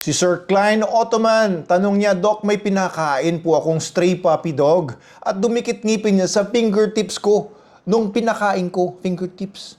Si Sir Klein Ottoman, tanong niya, Doc, may pinakain po akong stray puppy dog at dumikit ngipin niya sa fingertips ko nung pinakain ko, fingertips.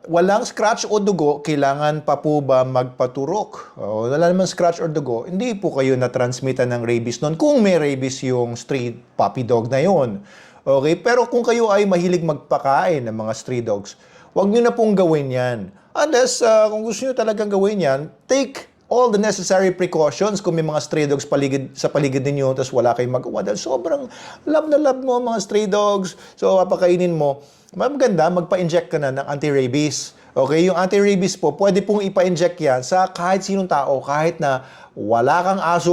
Walang scratch o dugo, kailangan pa po ba magpaturok? Wala naman scratch or dugo, hindi po kayo na-transmitan ng rabies noon kung may rabies yung stray puppy dog na yon. Okay? Pero kung kayo ay mahilig magpakain ng mga stray dogs, huwag nyo na pong gawin yan. Unless, kung gusto nyo talagang gawin yan, take all the necessary precautions kung may mga stray dogs sa paligid ninyo tapos wala kayong magawa dahil sobrang love na love mo mga stray dogs. So, papakainin mo. Maganda, magpa-inject ka na ng anti-rabies. Okay? Yung anti-rabies po, pwede pong ipa-inject yan sa kahit sinong tao, kahit na wala kang aso,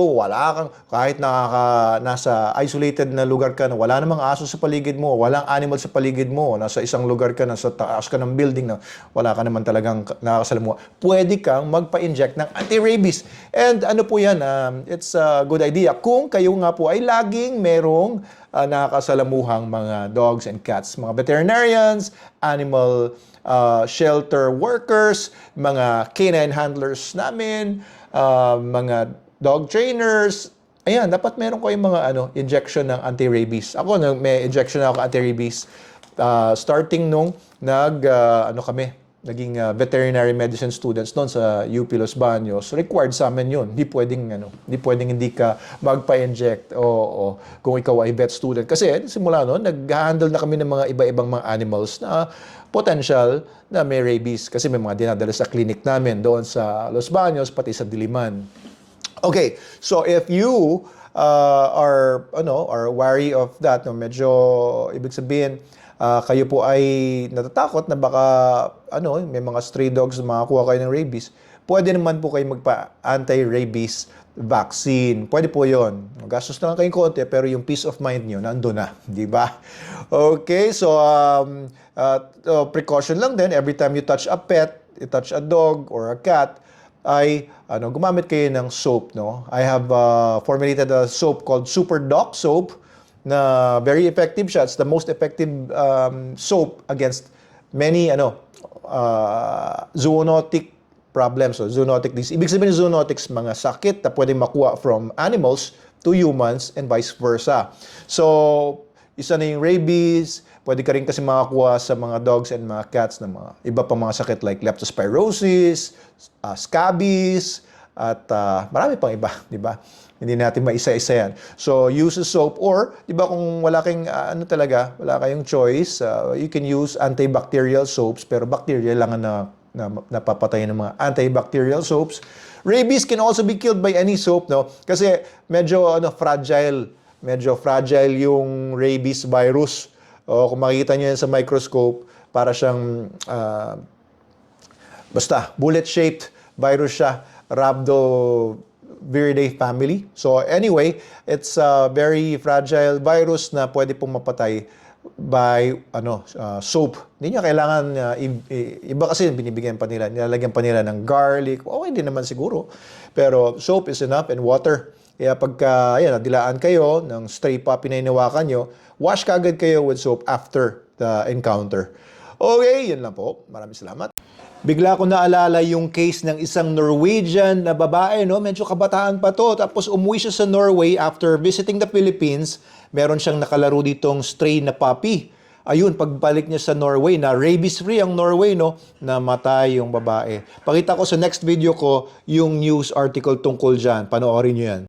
kahit nasa isolated na lugar ka na wala namang aso sa paligid mo, walang animal sa paligid mo, nasa isang lugar ka, nasa taas ka ng building na wala ka naman talagang nakakasalamuha, pwede kang magpa-inject ng anti-rabies. And ano po yan, it's a good idea kung kayo nga po ay laging merong nakakasalamuhang mga dogs and cats, mga veterinarians, animal shelter workers, mga canine handlers namin, mga dog trainers. Ayan, dapat meron kayong mga injection ng anti-rabies. Ako, may injection ako anti-rabies starting nung naging veterinary medicine students noon sa UP Los Baños. Required sa amin yun. Hindi pwedeng hindi ka magpa-inject o kung ikaw ay vet student. Kasi simula noon, nag-handle na kami ng mga iba-ibang mga animals na potential na may rabies. Kasi may mga dinadala sa clinic namin doon sa Los Baños, pati sa Diliman. Okay, so if you are wary of that, medyo ibig sabihin, kayo po ay natatakot na baka may mga stray dogs na makakuha kayo ng rabies, pwede naman po kayo magpa-anti-rabies vaccine. Pwede po yon. Gastos na lang kayong konti, pero yung peace of mind nyo, nandun na. Di ba? Okay, so precaution lang din. Every time you touch a pet, you touch a dog or a cat, ay gumamit kayo ng soap. No? I have formulated a soap called Super Doc soap na very effective siya. It's the most effective soap against many zoonotic problems. So, zoonotic disease. Ibig sabihin ng zoonotics, mga sakit na pwedeng makuha from animals to humans and vice versa. So, isa na yung rabies, pwede ka rin kasi makakuha sa mga dogs and mga cats na mga iba pa mga sakit like leptospirosis, scabies, at marami pang iba, di ba? Hindi natin maisa-isa yan. So, use a soap or, di ba kung wala kayong, wala kayong choice, you can use antibacterial soaps, pero bacteria lang na napapatay ng mga antibacterial soaps. Rabies can also be killed by any soap, no? Kasi medyo fragile yung rabies virus. O kung makikita niyo yan sa microscope, para siyang bullet-shaped virus siya, Rhabdoviridae family. So anyway, it's a very fragile virus na pwede pong mapatay by soap. Hindi niya kailangan iba kasi binibigyan pa nila, nilalagyan pa nila ng garlic. Okay din naman siguro. Pero soap is enough and water. Kaya pagka nadilaan kayo ng stray puppy na hinawakan nyo, wash kagad kayo with soap after the encounter. Okay, yun lang po. Maraming salamat. Bigla ko naalala yung case ng isang Norwegian na babae, medyo kabataan pa to. Tapos umuwi siya sa Norway after visiting the Philippines. Meron siyang nakalaro ditong stray na puppy. Ayun, pagbalik niya sa Norway, na rabies-free ang Norway, namatay yung babae. Pakita ko sa next video ko yung news article tungkol dyan. Panoorin niyo yan.